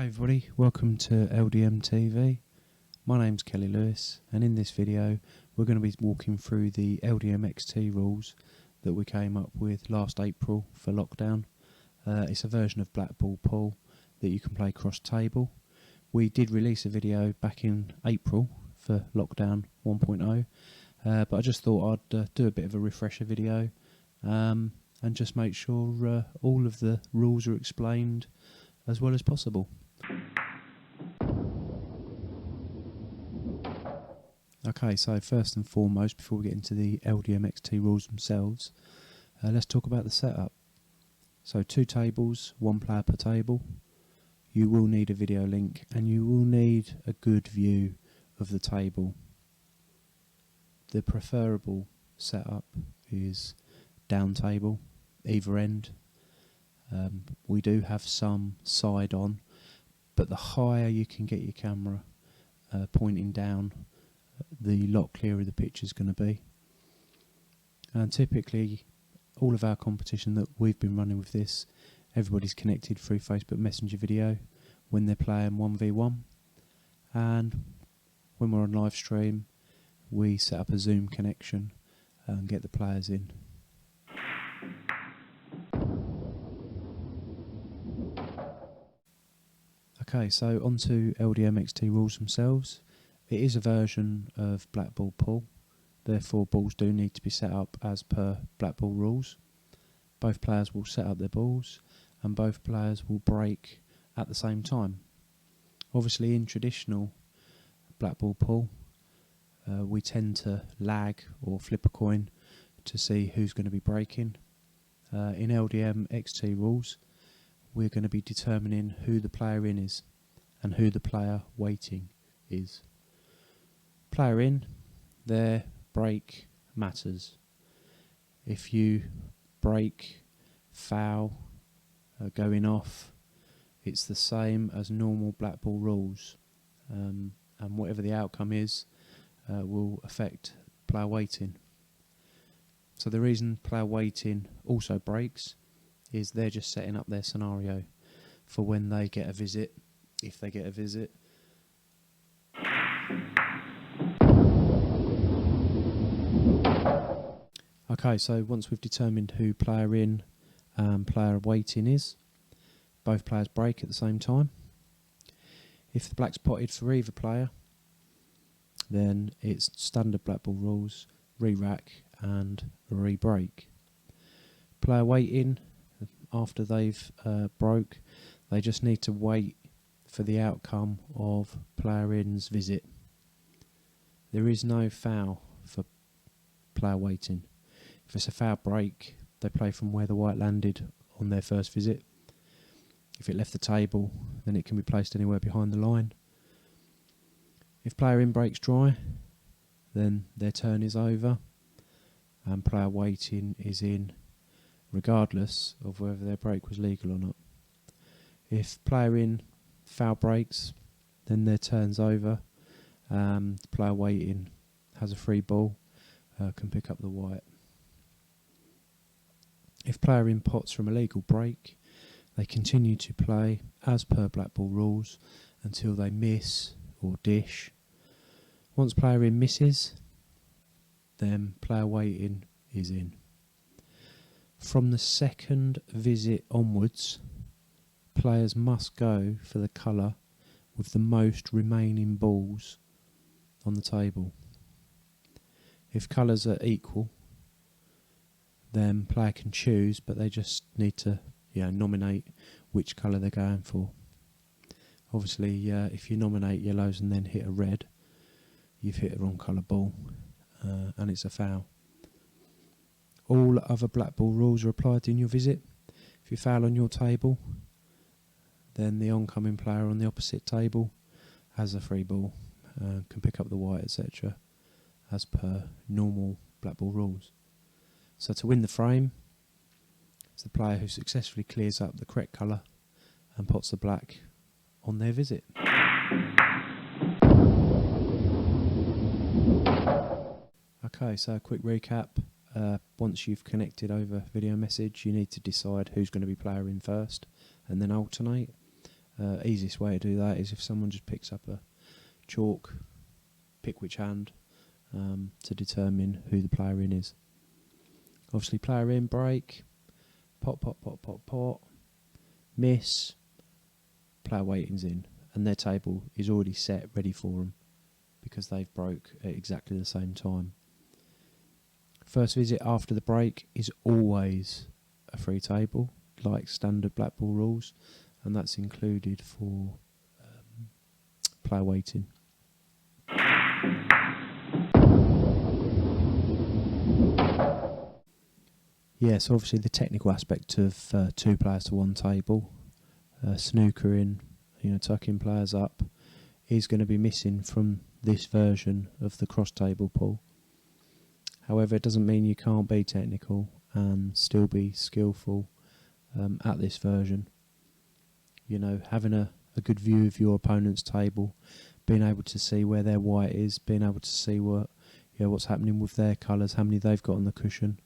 Hi everybody, welcome to LDM TV. My name's Kelly Lewis, and in this video we're going to be walking through the LDM XT rules that we came up with last April for lockdown. It's a version of Blackball pool that you can play cross table. We did release a video back in April for lockdown 1.0, but I just thought I'd do a bit of a refresher video and just make sure all of the rules are explained as well as possible. Okay, so first and foremost, before we get into the LDM XT rules themselves, let's talk about the setup. So 2 tables, 1 player per table. You will need a video link and you will need a good view of the table. The preferable setup is down table, either end. We do have some side on, but the higher you can get your camera pointing down, the lot clearer the picture is going to be. And typically all of our competition that we've been running with this, everybody's connected through Facebook Messenger video when they're playing 1v1, and when we're on live stream we set up a Zoom connection and get the players in. Okay, so on to LDM XT rules themselves. It is a version of Blackball pool, therefore balls do need to be set up as per Blackball rules. Both players will set up their balls and both players will break at the same time. Obviously in traditional Blackball pool we tend to lag or flip a coin to see who's going to be breaking. In LDM XT rules we're going to be determining who the player in is and who the player waiting is. Player in, their break matters. If you break, foul, going off, it's the same as normal Blackball rules, and whatever the outcome is will affect player waiting. So the reason player waiting also breaks is they're just setting up their scenario for when they get a visit, if they get a visit. Okay, so once we've determined who player in and player waiting is, both players break at the same time. If the black's potted for either player, then it's standard Blackball rules, re-rack and re-break. Player waiting, after they've broke, they just need to wait for the outcome of player in's visit. There is no foul for player waiting. If it's a foul break, they play from where the white landed on their first visit. If it left the table, then it can be placed anywhere behind the line. If player in breaks dry, then their turn is over and player waiting is in, regardless of whether their break was legal or not. If player in foul breaks, then their turn's over. Player waiting has a free ball, can pick up the white. If player in pots from a legal break, they continue to play as per Blackball rules until they miss or dish. Once player in misses, then player waiting is in. From the second visit onwards, players must go for the colour with the most remaining balls on the table. If colours are equal, then player can choose, but they just need to nominate which colour they're going for. Obviously if you nominate yellows and then hit a red, you've hit a wrong colour ball and it's a foul. All other Blackball rules are applied in your visit. If you foul on your table, then the oncoming player on the opposite table has a free ball, can pick up the white, etc. as per normal Blackball rules. So to win the frame, it's the player who successfully clears up the correct colour and pots the black on their visit. Okay, so a quick recap. Once you've connected over video message, you need to decide who's going to be player in first and then alternate. Easiest way to do that is if someone just picks up a chalk, pick which hand, to determine who the player in is. Obviously player in, break, pot, pot, pot, pot, pot, miss, player waiting's in, and their table is already set ready for them because they've broke at exactly the same time. First visit after the break is always a free table, like standard Blackball rules, and that's included for player waiting. Yes, obviously the technical aspect of 2 players to 1 table, snookering, tucking players up, is going to be missing from this version of the cross table pool. However, it doesn't mean you can't be technical and still be skillful at this version. Having a good view of your opponent's table, being able to see where their white is, being able to see what's happening with their colours, how many they've got on the cushion.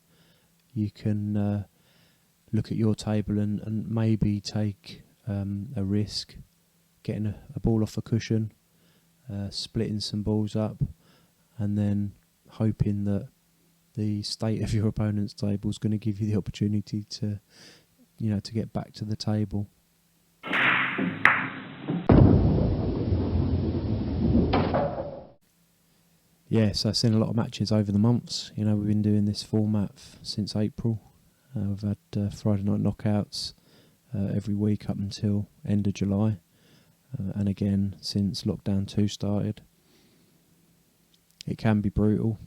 You can look at your table and maybe take a risk, getting a ball off a cushion, splitting some balls up, and then hoping that the state of your opponent's table is going to give you the opportunity to get back to the table. So I've seen a lot of matches over the months. We've been doing this format since April. We've had Friday night knockouts every week up until end of July, and again since lockdown 2 started. It can be brutal.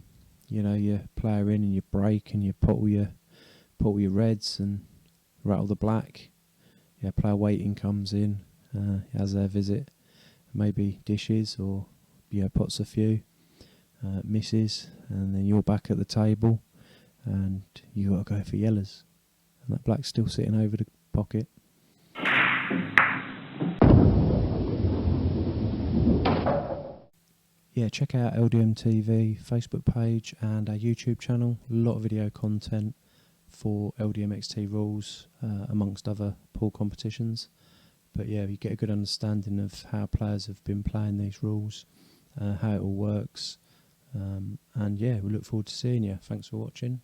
You player in and you break and you put all your reds and rattle the black. Player waiting comes in, has their visit, maybe dishes or pots a few, misses, and then you're back at the table and you got to go for yellers, and that black's still sitting over the pocket. Check out LDM TV Facebook page and our YouTube channel. A lot of video content for LDM XT Rules, amongst other pool competitions. But you get a good understanding of how players have been playing these rules, how it all works. And we look forward to seeing you. Thanks for watching.